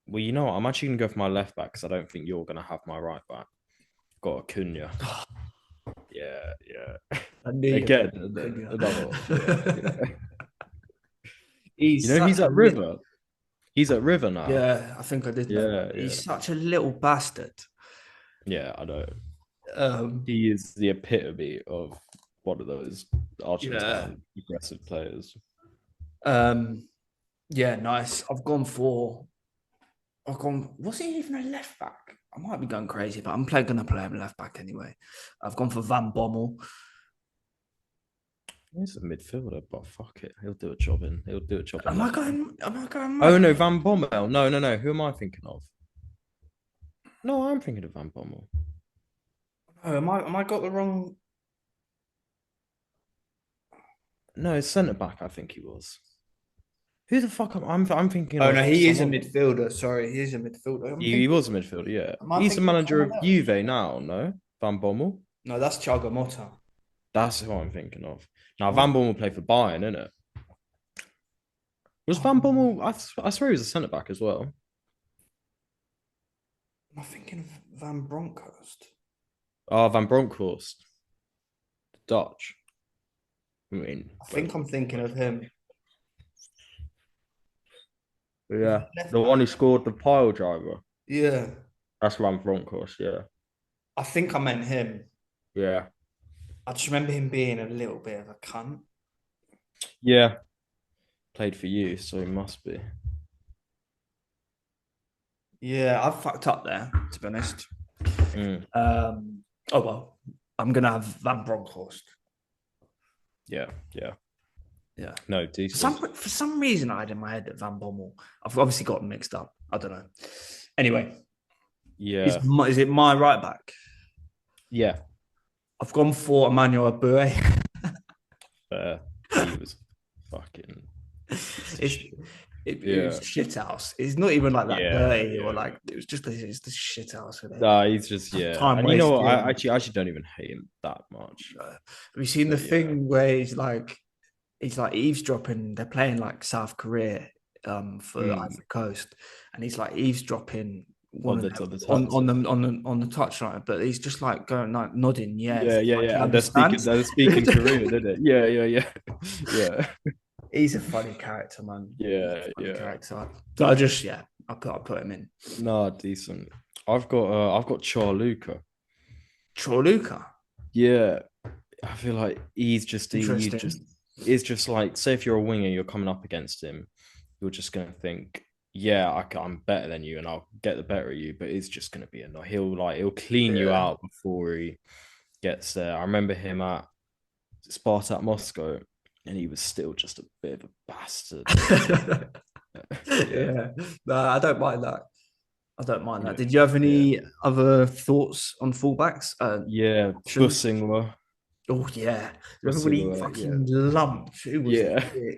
Well, you know what? I'm actually gonna go for my left back because I don't think you're gonna have my right back. I've got Acuna. Yeah, yeah. I knew you Again, Cunha. another one. Yeah, yeah. You He's know such he's a at River. He's at River now. yeah. I think I did know that. Yeah, yeah, He's such a little bastard. yeah. I know. Um, He is the epitome of one of those yeah. Argentine aggressive players. Um, yeah. Nice. I've gone. Was he even a left back? I might be going crazy, but gonna play him left back anyway. I've gone for Van Bommel. He's a midfielder, but fuck it, he'll do a job in. He'll do a job in Am I left back. going? Am I going Oh mad? no, Van Bommel. No, no, no. Who am I thinking of? No, I'm thinking of Van Bommel. Oh, am I got the wrong? No, it's centre back. I think he was. Who the fuck I'm thinking Oh no, of he is a someone. midfielder. Sorry, he is a midfielder. He was a midfielder. Yeah, Am I he's the thinking of manager someone of else? Juve now. No, Van Bommel. No, that's Thiago Motta. That's who I'm thinking of. Now Am Van Bommel played for Bayern, innit? Was Van um, Bommel? I swear he was a centre back as well. am I thinking of Van Bronckhorst? Oh, Van Bronckhorst, Dutch. I mean, I think I'm thinking of him. yeah, Left the back. one who scored the pile driver. Yeah, That's Van Bronckhorst. Yeah. I think I meant him. Yeah. I just remember him being a little bit of a cunt. Yeah. Played for you, so he must be. Yeah, I've fucked up there, to be honest. Mm. Oh well, I'm gonna have Van Bronckhorst. Yeah. Yeah. Yeah. No, decent. For some reason, I had in my head that Van Bommel. I've obviously got them mixed up. I don't know. Anyway, Yeah. is it my right back? Yeah. I've gone for Emmanuel Abue. Fair. He was fucking piece of it's shit. it was Yeah. shit house. It's not even like that Yeah. dirty or Yeah. like it was just it's the shit house with it. Nah, he's just yeah. Time And you know what? wasting. I actually don't even hate him that much. Have you seen the But yeah. thing where he's like eavesdropping? They're playing like South Korea for Mm. Ivory Coast, and he's like eavesdropping one On of the them touch. on the touchline, but he's just like going like nodding yes, Yeah, yeah, like he yeah. And understands. they're speaking Korean, isn't it? Yeah, yeah, yeah. Yeah. He's a funny character, man. He's Yeah, a funny yeah. character. So I just I put him in. Nah, decent. I've got Charluka. Chorluka, Yeah. I feel like he's just interesting. it's just like say if you're a winger, you're coming up against him, you're just gonna think, yeah, I'm better than you and I'll get the better of you, but it's just gonna be a no. He'll clean you Yeah. out before he gets there. I remember him at Spartak Moscow, and he was still just a bit of a bastard. Yeah, Yeah. No, I don't mind that. I don't mind that. yeah, Did you have yeah, any other thoughts on fullbacks? yeah. Options? Bussingler, Oh yeah. Remember when he Bussingler, yeah, fucking lumped? Who was it? yeah.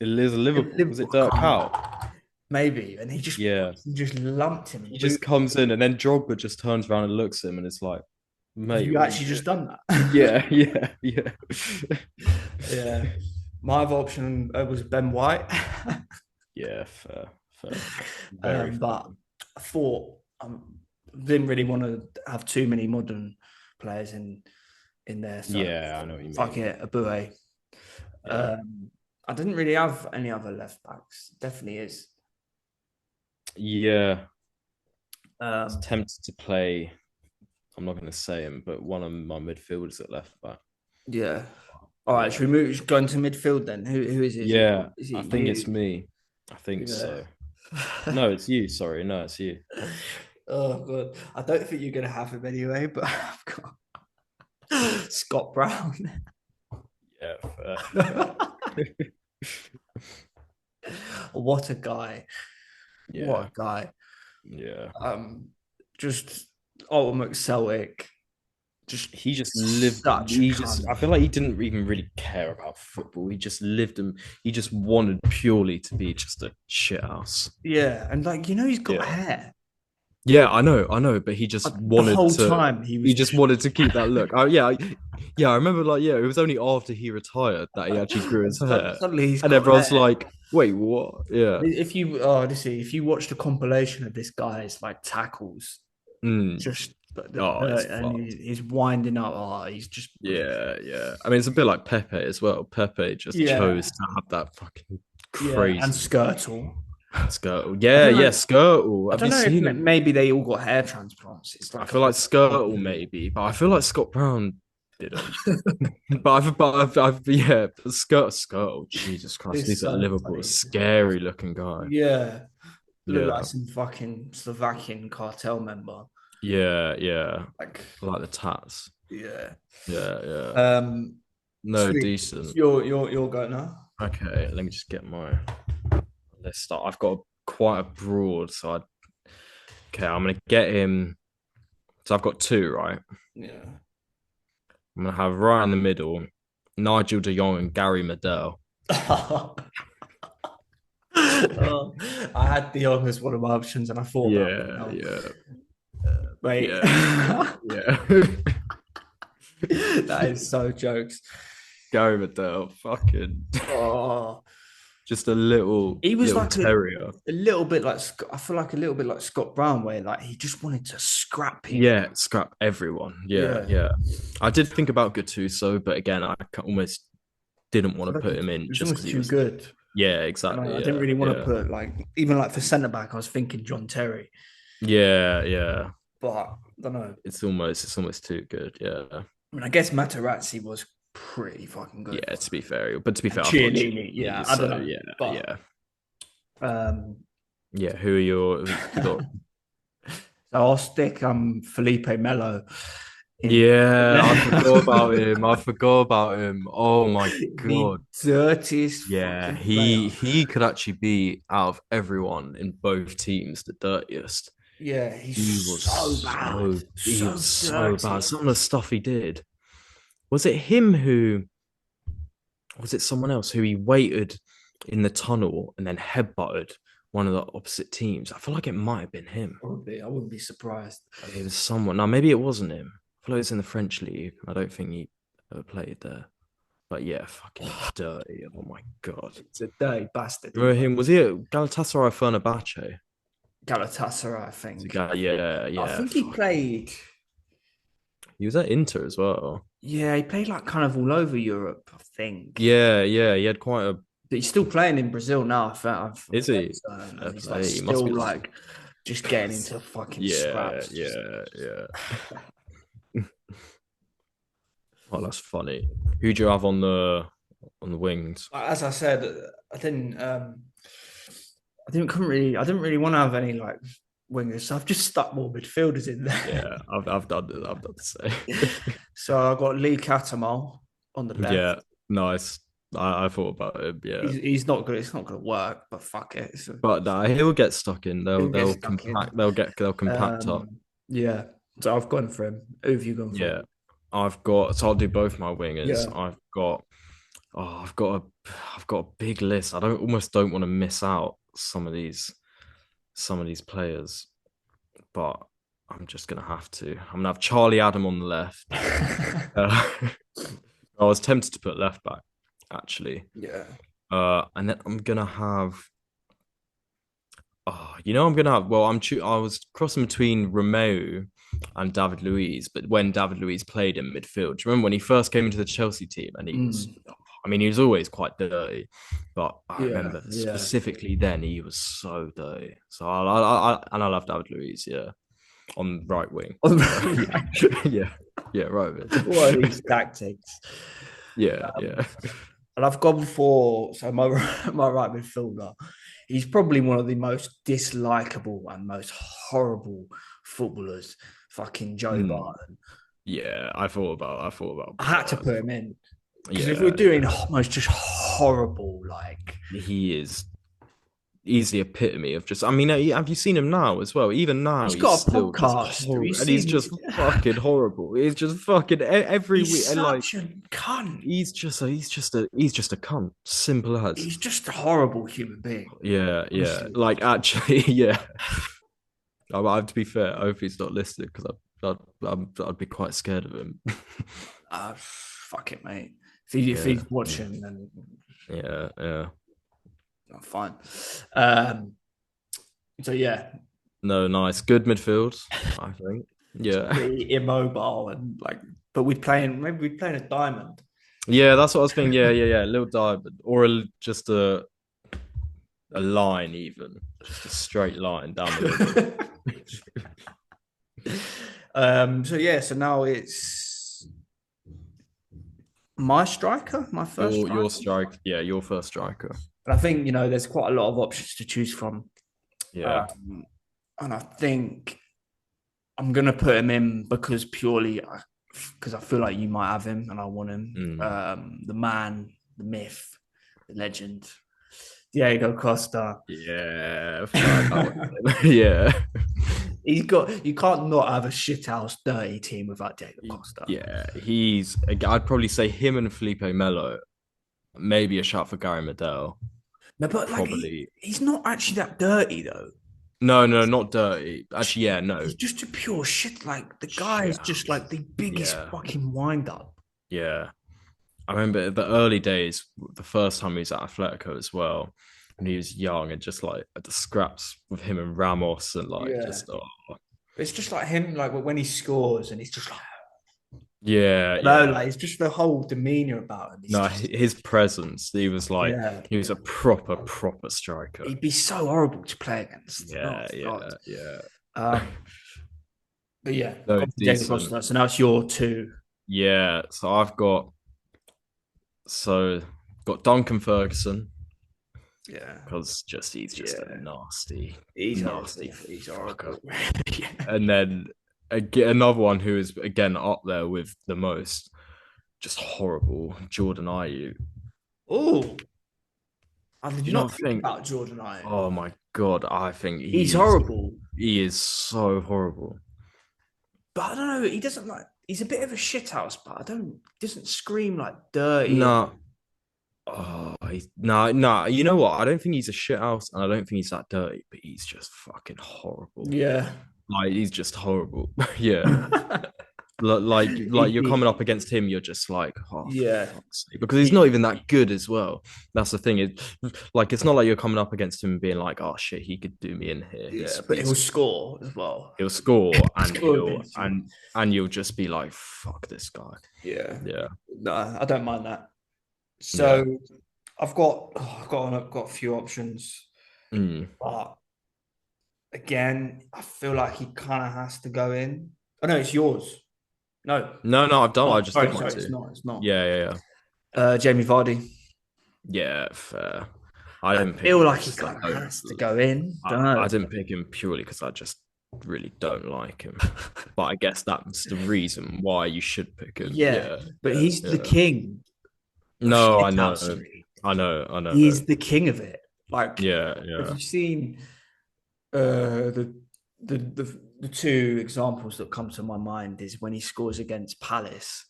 It is Liverpool. Was it Liverpool, Dirk Cow? maybe. And Yeah. he just lumped him He and just booted. comes in, and then Drogba just turns around and looks at him, and it's like, Have mate, you what are you actually doing? just done that? Yeah, yeah, yeah. Yeah. My other option was Ben White. Yeah, fair, fair, very But fair. I thought I didn't really want to have too many modern players in there. So Yeah, I know what you fuck mean. it, a Bouet. Yeah, I didn't really have any other left backs. Definitely is. yeah. I was Um, tempted to play. I'm not going to say him, but one of my midfielders at left back. yeah. All right, Yeah, should we move? Go into midfield then. Who is it? yeah. Is it I think it's you? me. I think Yeah. so. No, it's you. Sorry, no, it's you. Oh god, I don't think you're gonna have him anyway. But I've got Scott Brown. Yeah, fair. What a guy! What Yeah, a guy! yeah. Um, just ultimate Celtic. Just He just lived. such a He just. cunt. I feel like he didn't even really care about football. He just lived him. He just wanted purely to be just a shit house. Yeah, and like he's got Yeah. hair. Yeah, I know, but he just Like, the wanted whole to. time he He was just just wanted to keep that look. Oh yeah, yeah. I remember, like, yeah, it was only after he retired that he actually grew his hair, suddenly he's and got everyone's hair. like, "Wait, what?" Yeah, If you let's see, if you watch the compilation of this guy's like tackles, mm. just Oh, it's and fucked. he's winding up. Oh, he's just Yeah, yeah. I mean, it's a bit like Pepe as well. Pepe just yeah, chose to have that fucking yeah, and crazy Skirtle. Skirtle. I Yeah, don't yeah, know. Skirtle. I Have don't you know if seen him? maybe they all got hair transplants. It's I like a feel like Skirtle possibility. maybe, but I feel like Scott Brown didn't. But I've yeah, Skirtle. Jesus Christ, It's he's at so Liverpool. A funny. scary looking guy. Yeah, look like Yeah, some fucking Slovakian cartel member. yeah, yeah. Like, I like the tats. yeah. Yeah, yeah. Um, No, Sweet. decent. You're going now. Okay, let me just get my list up. I've got quite a broad, so okay, I'm gonna get him. So I've got two, right? Yeah. I'm gonna have right in the middle, Nigel De Jong and Gary Medel. Oh, I had De Jong as one of my options, and I thought about it Yeah, now. yeah, Wait, yeah, yeah. that is so jokes. Gary Medel, fucking Oh, just a little he was little like terrier. a little bit like I feel like a little bit like Scott Brown, where like he just wanted to scrap people. Yeah, scrap everyone. Yeah, Yeah, yeah. I did think about Gattuso, but again, almost didn't I want feel to like put it him in was just because almost he too was. good, Yeah, and exactly. I didn't Yeah, really want to yeah, put like even like for centre back. I was thinking John Terry, yeah, yeah. but I don't know. It's almost too good. Yeah. I mean, I guess Materazzi was pretty fucking good. Yeah, to be fair, but to be And fair, I thought Chiellini, yeah, Chiellini. I don't So know, yeah, but yeah, um, yeah. Who are your? You got? so I'll stick Felipe Melo in Yeah, I forgot about him. I forgot about him. Oh my the god. dirtiest Yeah, fucking player. he could actually be out of everyone in both teams the dirtiest. Yeah, he's so bad, He so was so bad. dirty. Some of the stuff he did. Was it him who was it someone else who he waited in the tunnel and then headbutted one of the opposite teams? I feel like it might have been him. I wouldn't be surprised. It was someone. No, maybe it wasn't him. I feel like it was in the French league. I don't think he ever played there. But yeah, fucking dirty. Oh my god. It's a dirty bastard. He Remember was. him? Was he at Galatasaray Fenerbahce? Galatasaray, I think. Yeah, I yeah. think he played. He was at Inter as well. Yeah, he played like kind of all over Europe, I think. Yeah, yeah. He had quite a. But he's still playing in Brazil now. I'm Is fairly he? certain, Fair and he's like play. He must be still like. like just getting into fucking Yeah, scraps. Just yeah, yeah. Oh, that's funny. Who do you have on the wings? as I said, I didn't. I didn't really want to have any like wingers, so I've just stuck more midfielders in there. Yeah, I've done the same. So I got Lee Catamol on the left. Yeah, nice. I thought about it. Yeah, He's not good. It's not going to work, but fuck it. but he'll get stuck in. He'll get They'll stuck in. compact. They'll compact up. Yeah. So I've gone for him. Who have you gone for? Yeah, I've got. So I'll do both my wingers. Yeah. I've got. Oh, I've got a big list. I don't want to miss out some of these players, but I'm just gonna have to. I'm gonna have Charlie Adam on the left. Uh, I was tempted to put left back actually, Yeah. and then I'm gonna have. Oh, you know, I'm gonna have. Well, I was crossing between Romeo and David Luiz, but when David Luiz played in midfield, do you remember when he first came into the Chelsea team and he was. Mm. I mean, he was always quite dirty, but I Yeah. remember Yeah. specifically then he was so dirty. So I love David Luiz, yeah, on right wing. Yeah, yeah, right wing. What are these tactics? Yeah, yeah. And I've gone for my my right midfielder. He's probably one of the most dislikable and most horrible footballers. Fucking Joe Mm, Barton. yeah, I thought about I had to Barton. put him in because if Yeah, we're doing most just horrible, like he is. He's the epitome of just. I mean, have you seen him now as well? Even now, he's he's got a still just podcast. Have you horrible, and he's seen just his? fucking horrible. He's just fucking every week, He's and like such a cunt. he's just a cunt. Simple as. He's just a horrible human being. Yeah, yeah. Honestly. Like actually, yeah. I have to be fair. I hope he's not listening because I'd be quite scared of him. Fuck it, mate. If Yeah, he's watching, then yeah, yeah. I'm fine. Um, so yeah, No, nice, good midfield. I think. Yeah, pretty immobile and like, but maybe we'd playing a diamond. yeah. That's what I was thinking. Yeah, yeah, yeah. A little diamond or just a line, even just a straight line down the middle. So yeah, so now it's my striker, my first Your striker. strike, yeah, your first striker. And I think there's quite a lot of options to choose from. Yeah. And I think I'm gonna put him in because I feel like you might have him and I want him. The man, the myth, the legend, Diego Costa. Yeah, yeah. You can't not have a shithouse dirty team without Diego Costa. Yeah, I'd probably say him and Felipe Melo. Maybe a shot for Gary Medel. No, but like Probably. he's not actually that dirty though. No, not dirty. Actually, yeah, no. He's just a pure shit. Like the guy is just like the biggest Yeah. fucking wind up. Yeah. I remember the early days, the first time he was at Atletico as well, when he was young and just like at the scraps with him and Ramos and like Yeah. just It's just like him, like when he scores and he's just like, yeah, no, yeah. like it's just the whole demeanor about him. No, Just, his presence, he was like yeah, he was a proper striker. he'd be so horrible to play against. Yeah, Oh, yeah, God. yeah. Um, but yeah, No, got it's Diego decent. Costa. So now it's your two. Yeah, so I've so got Duncan Ferguson Yeah, because just he's just a yeah. He's nasty horrible. He's fucker. horrible. Yeah. And then another one who is again up there with the most just horrible, Jordan Ayew. Oh, I did Do you not not think think? about Jordan Ayew. Oh my god, I think He's horrible, he is so horrible. but I don't know. He doesn't like. He's a bit of a shithouse, but I don't. He doesn't scream like dirty. No, oh, no. You know what? I don't think he's a shit house, and I don't think he's that dirty, but he's just fucking horrible. Yeah. Like he's just horrible. Yeah. Like you're coming up against him, you're just like, oh, Yeah. for fuck's sake. Because he's not even that good as well. That's the thing. It's not like you're coming up against him and being like, oh shit, he could do me in here. Yeah, but he'll score as well. He'll score and Score against you. you'll just be like, fuck this guy. Yeah. Yeah. No, I don't mind that. Yeah. So I've got a few options, Mm. but again, I feel like he kind of has to go in. Oh no, it's yours. No, No, I've done. I oh, just sorry, did mine sorry, it's too. not. It's not. Yeah. Jamie Vardy. Yeah, fair. I I didn't pick feel him like he because kind of has to go in. Don't I know. didn't pick him purely because I just really don't like him. But I guess that's the reason why you should pick him. Yeah, Yeah, but yeah, he's the yeah. king of No, I know, shithousery. I know. He's the king of it. Like, Yeah, have yeah, you seen the two examples that come to my mind is when he scores against Palace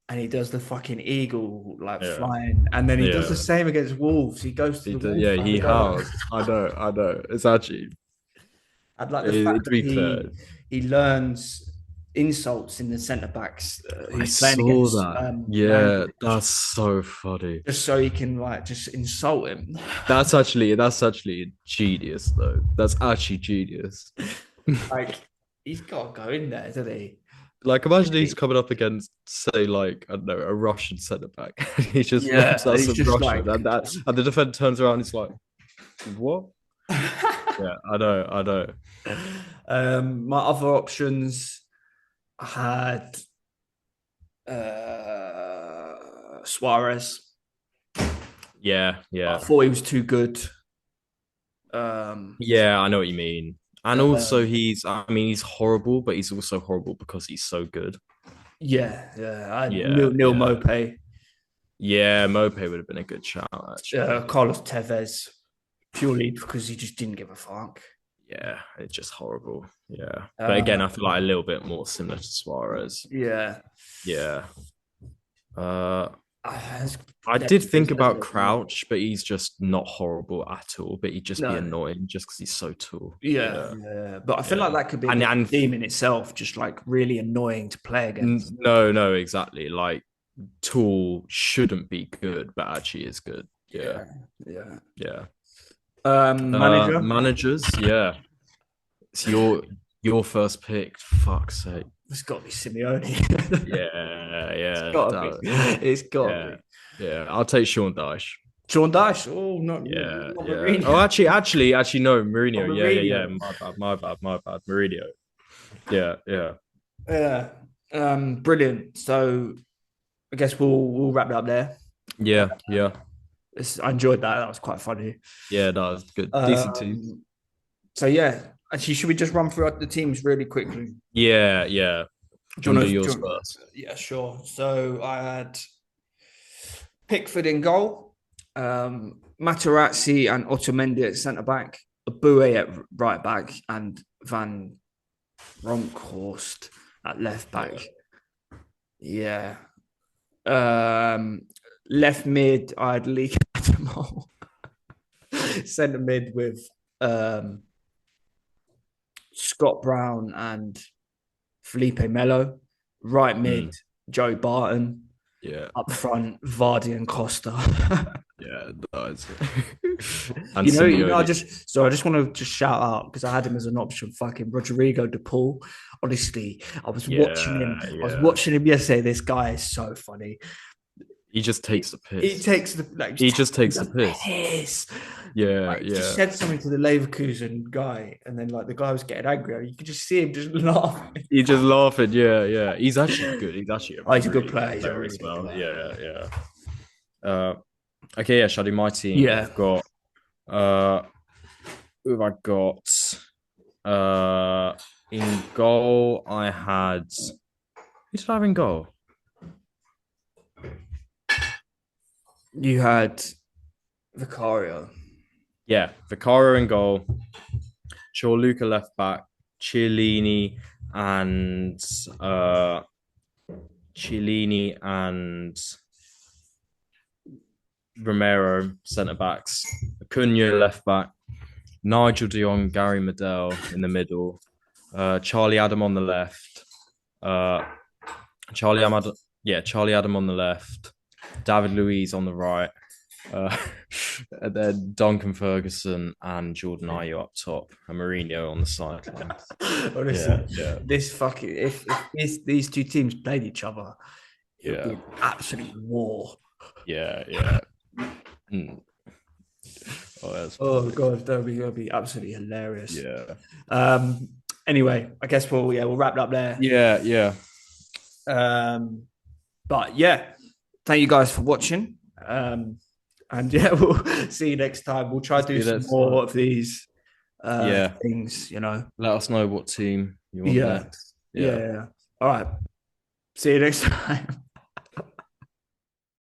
and he does the fucking eagle like yeah, flying, and then he does the yeah. same against Wolves. He goes to the Wolves Yeah, fan he and go. has. I know. It's actually, I'd like the fact to that be fair, he learns insults in the centre backs I who's playing saw against that. Man Yeah, U, that's so funny. just so he can like just insult him. That's actually genius though. That's actually genius. Like he's got to go in there, doesn't he? Like, imagine he's coming up against, say, like, I don't know, a Russian centre back. He just Yeah, rips out he's some just Russian, like. and the defender turns around and he's like, what? Yeah, I know. My other options had Suarez. I Yeah. thought he was too good. Um, Yeah, I know what you mean. And also, um, I mean, he's horrible, but he's also horrible because he's so good. yeah. I had Yeah, Neil yeah. Mope, Yeah, Mope would have been a good shout, actually. Carlos Tevez, purely because he just didn't give a fuck. Yeah, it's just horrible. Yeah. But again, Uh, I feel like a little bit more similar to Suarez. yeah. Yeah. Uh, It's I did definitely think says a about bit for me. Crouch, but he's just not horrible at all. But he'd just be No. annoying just because he's so tall. Yeah, Yeah, yeah. But I feel like yeah. that could be a And bit of and a theme in itself, just like really annoying to play against. no, exactly. Like tall shouldn't be good, but actually is good. Yeah, Yeah, yeah. yeah. Manager. Managers, yeah. It's your first pick. Fuck's sake. It's got to be Simeone. It's Yeah. got to be. It's got to Yeah, be. yeah. I'll take Sean Dyche. Sean Dyche. Oh, not Yeah, not yeah. Mourinho. Oh, actually, no, Not Mourinho. Yeah. Mourinho. My bad. Mourinho. Yeah. Yeah. Brilliant. So I guess we'll wrap it up there. Yeah. I enjoyed that. That was quite funny. Yeah, that was good. Decent team. So yeah. Actually, should we just run through the teams really quickly? Yeah. Do you want to do yours do first? Yeah, sure. So I had Pickford in goal, Materazzi and Otamendi at centre back, Abue at right back, and Van Bronckhorst at left back. Yeah. Left mid, I had Lee Cattermole. Centre mid with Scott Brown and Felipe Melo. Right mid, Joe Barton. Yeah. Up front, Vardy and Costa. Yeah, nice. And I just want to just shout out because I had him as an option. Fucking Rodrigo De Paul. Honestly, I was watching him. I was watching him yesterday. This guy is so funny. He just takes the He piss. takes the like He just takes the the piss. piss. Yeah, Like, he just yeah. said something to the Leverkusen guy, and then like the guy was getting angry. You could just see him just laughing. He's just laughing. Yeah, yeah. He's actually good. He's actually a Oh, he's a good really player. good He's a player really as good well. player. Yeah, yeah. Okay, yeah. Shall I do my team? Yeah, I've got. Who have I got? In goal, I had. Who did I have in goal? you had Vicario. Yeah, Vicario in goal. Luca left back. Chiellini and uh Chiellini and Romero centre backs. Acuna left back. Nigel De Jong, Gary Medel in the middle. Charlie Adam on the left. Uh, Charlie Adam on the left. David Luiz on the right. Uh, and then Duncan Ferguson and Jordan Ayew up top, and Mourinho on the sidelines. Honestly, Yeah, yeah, this fucking if these two teams played each other, it would be yeah, an absolute war. yeah, yeah. Mm. Oh, that's Oh funny. god, that'd be absolutely hilarious. Yeah, Um. Anyway, I guess we'll wrap it up there. yeah, yeah. Um. But yeah, thank you guys for watching. And yeah, we'll see you next time. We'll try to do See, some that's more of these yeah. things. Let us know what team you want Yeah. next. Yeah. Yeah. Yeah. All right. See you next time.